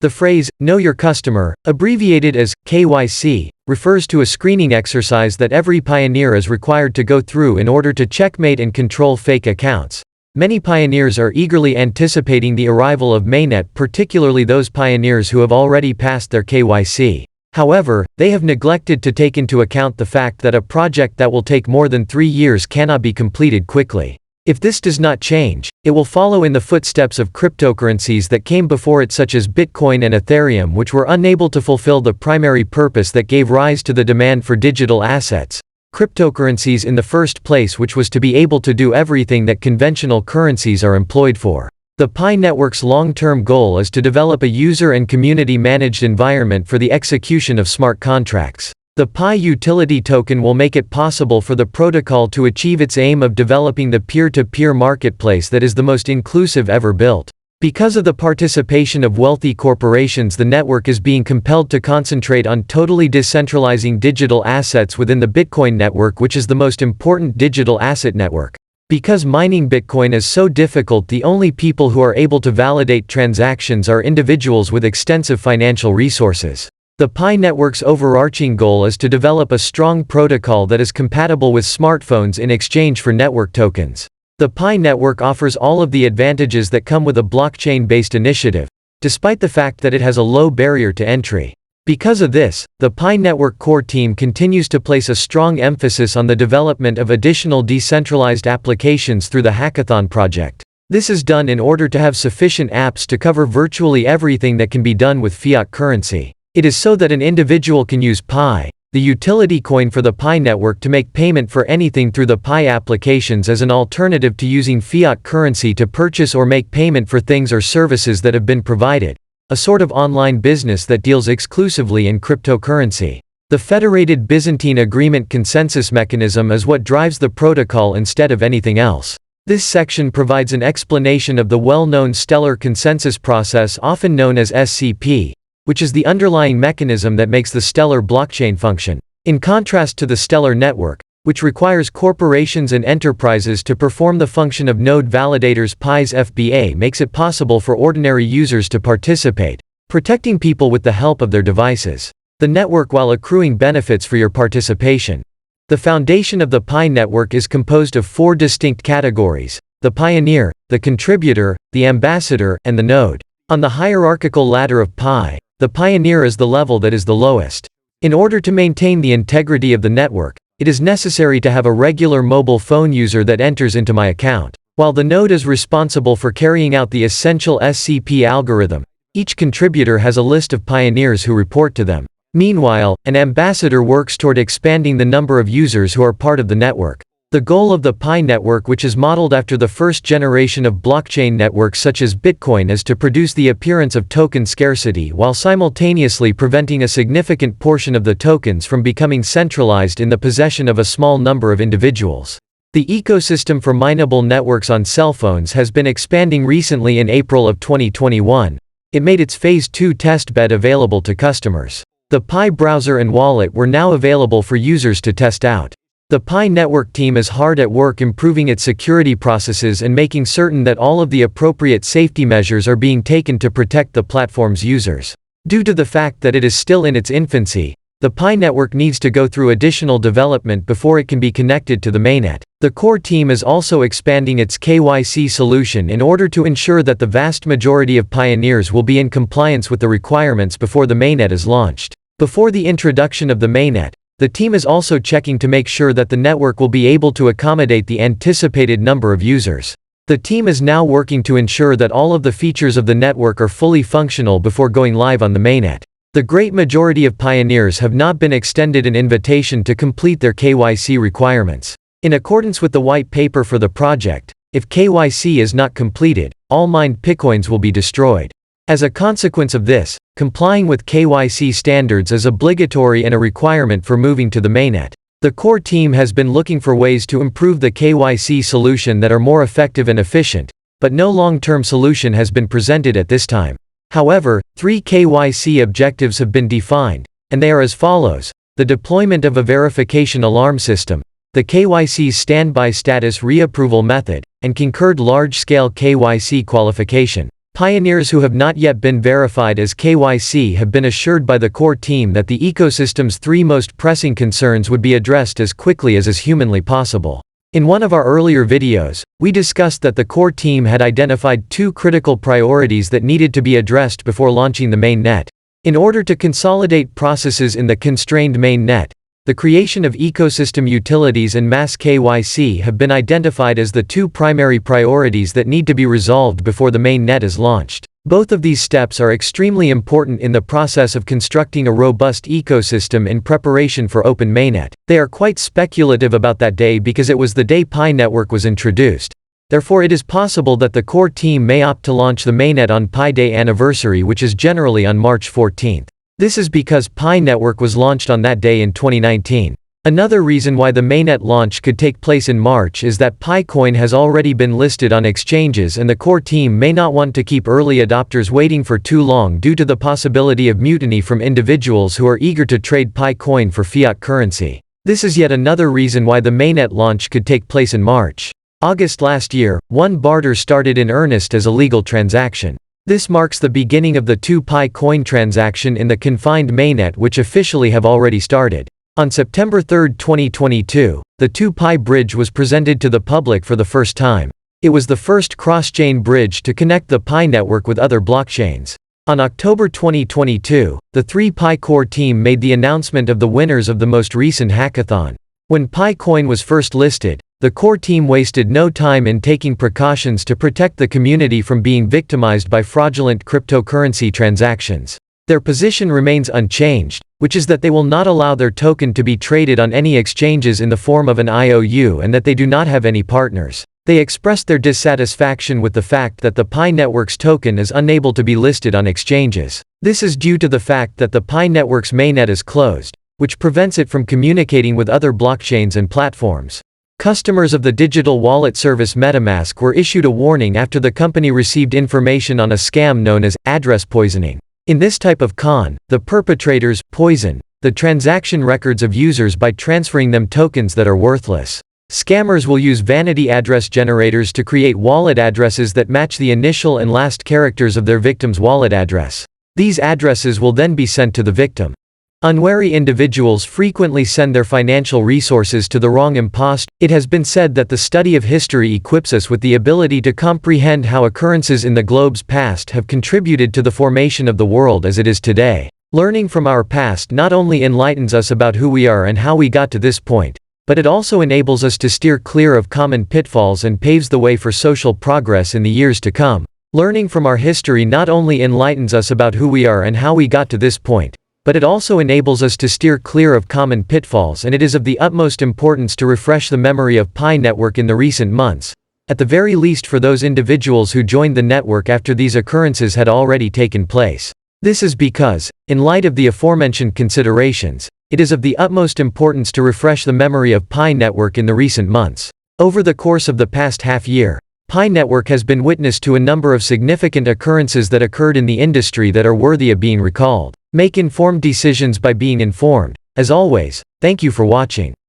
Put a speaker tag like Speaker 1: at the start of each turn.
Speaker 1: The phrase, "Know Your Customer," abbreviated as KYC, refers to a screening exercise that every pioneer is required to go through in order to checkmate and control fake accounts. Many pioneers are eagerly anticipating the arrival of mainnet, particularly those pioneers who have already passed their KYC. However, they have neglected to take into account the fact that a project that will take more than 3 years cannot be completed quickly. If this does not change, it will follow in the footsteps of cryptocurrencies that came before it, such as Bitcoin and Ethereum, which were unable to fulfill the primary purpose that gave rise to the demand for digital assets, cryptocurrencies in the first place, which was to be able to do everything that conventional currencies are employed for. The Pi network's long-term goal is to develop a user and community-managed environment for the execution of smart contracts. The Pi utility token will make it possible for the protocol to achieve its aim of developing the peer-to-peer marketplace that is the most inclusive ever built. Because of the participation of wealthy corporations, the network is being compelled to concentrate on totally decentralizing digital assets within the Bitcoin network, which is the most important digital asset network. Because mining Bitcoin is so difficult, the only people who are able to validate transactions are individuals with extensive financial resources. The Pi network's overarching goal is to develop a strong protocol that is compatible with smartphones in exchange for network tokens. The Pi network offers all of the advantages that come with a blockchain-based initiative, despite the fact that it has a low barrier to entry. Because of this, the Pi network core team continues to place a strong emphasis on the development of additional decentralized applications through the Hackathon project. This is done in order to have sufficient apps to cover virtually everything that can be done with fiat currency. It is so that an individual can use Pi, the utility coin for the Pi network, to make payment for anything through the Pi applications as an alternative to using fiat currency to purchase or make payment for things or services that have been provided. A sort of online business that deals exclusively in cryptocurrency. The Federated Byzantine Agreement consensus mechanism is what drives the protocol instead of anything else. This section provides an explanation of the well-known stellar consensus process, often known as SCP, which is the underlying mechanism that makes the stellar blockchain function. In contrast to the stellar network, which requires corporations and enterprises to perform the function of node validators, Pi's FBA makes it possible for ordinary users to participate, protecting people with the help of their devices. The network while accruing benefits for your participation. The foundation of the Pi network is composed of 4 distinct categories: the pioneer, the contributor, the ambassador, and the node. On the hierarchical ladder of Pi, the pioneer is the level that is the lowest. In order to maintain the integrity of the network, it is necessary to have a regular mobile phone user that enters into my account. While the node is responsible for carrying out the essential SCP algorithm, each contributor has a list of pioneers who report to them. Meanwhile, an ambassador works toward expanding the number of users who are part of the network. The goal of the Pi network, which is modeled after the first generation of blockchain networks such as Bitcoin, is to produce the appearance of token scarcity while simultaneously preventing a significant portion of the tokens from becoming centralized in the possession of a small number of individuals. The ecosystem for mineable networks on cell phones has been expanding recently. In April of 2021, it made its Phase 2 testbed available to customers. The Pi browser and wallet were now available for users to test out. The Pi network team is hard at work improving its security processes and making certain that all of the appropriate safety measures are being taken to protect the platform's users. Due to the fact that it is still in its infancy, the Pi network needs to go through additional development before it can be connected to the mainnet. The core team is also expanding its KYC solution in order to ensure that the vast majority of pioneers will be in compliance with the requirements before the mainnet is launched. Before the introduction of the mainnet, the team is also checking to make sure that the network will be able to accommodate the anticipated number of users. The team is now working to ensure that all of the features of the network are fully functional before going live on the mainnet. The great majority of pioneers have not been extended an invitation to complete their KYC requirements. In accordance with the white paper for the project, if KYC is not completed, all mined Bitcoins will be destroyed. As a consequence of this, complying with KYC standards is obligatory and a requirement for moving to the mainnet. The core team has been looking for ways to improve the KYC solution that are more effective and efficient, but no long-term solution has been presented at this time. However, 3 KYC objectives have been defined, and they are as follows: the deployment of a verification alarm system, the KYC's standby status reapproval method, and concurred large-scale KYC qualification. Pioneers who have not yet been verified as KYC have been assured by the core team that the ecosystem's 3 most pressing concerns would be addressed as quickly as is humanly possible. In one of our earlier videos, we discussed that the core team had identified 2 critical priorities that needed to be addressed before launching the mainnet. In order to consolidate processes in the constrained mainnet, the creation of ecosystem utilities and mass KYC have been identified as the 2 primary priorities that need to be resolved before the mainnet is launched. Both of these steps are extremely important in the process of constructing a robust ecosystem in preparation for open mainnet. They are quite speculative about that day because it was the day Pi network was introduced. Therefore it is possible that the core team may opt to launch the mainnet on Pi Day anniversary, which is generally on March 14th. This is because Pi network was launched on that day in 2019. Another reason why the mainnet launch could take place in March is that Pi coin has already been listed on exchanges and the core team may not want to keep early adopters waiting for too long due to the possibility of mutiny from individuals who are eager to trade Pi coin for fiat currency. This is yet another reason why the mainnet launch could take place in March. August last year, one barter started in earnest as a legal transaction. This marks the beginning of the 2 Pi coin transaction in the confined mainnet which officially have already started. On September 3, 2022, the 2 Pi bridge was presented to the public for the first time. It was the first cross-chain bridge to connect the Pi network with other blockchains. On October 2022, the 3 Pi core team made the announcement of the winners of the most recent hackathon. When Pi coin was first listed, the core team wasted no time in taking precautions to protect the community from being victimized by fraudulent cryptocurrency transactions. Their position remains unchanged, which is that they will not allow their token to be traded on any exchanges in the form of an IOU and that they do not have any partners. They expressed their dissatisfaction with the fact that the Pi network's token is unable to be listed on exchanges. This is due to the fact that the Pi network's mainnet is closed, which prevents it from communicating with other blockchains and platforms. Customers of the digital wallet service MetaMask were issued a warning after the company received information on a scam known as address poisoning. In this type of con, the perpetrators poison the transaction records of users by transferring them tokens that are worthless. Scammers will use vanity address generators to create wallet addresses that match the initial and last characters of their victim's wallet address. These addresses will then be sent to the victim. Unwary individuals frequently send their financial resources to the wrong imposter. It has been said that the study of history equips us with the ability to comprehend how occurrences in the globe's past have contributed to the formation of the world as it is today. Learning from our past not only enlightens us about who we are and how we got to this point, but it also enables us to steer clear of common pitfalls and paves the way for social progress in the years to come. Learning from our history not only enlightens us about who we are and how we got to this point, but it also enables us to steer clear of common pitfalls, and it is of the utmost importance to refresh the memory of Pi network in the recent months, at the very least for those individuals who joined the network after these occurrences had already taken place. This is because, in light of the aforementioned considerations, it is of the utmost importance to refresh the memory of Pi network in the recent months. Over the course of the past half year, Pi network has been witness to a number of significant occurrences that occurred in the industry that are worthy of being recalled. Make informed decisions by being informed. As always, thank you for watching.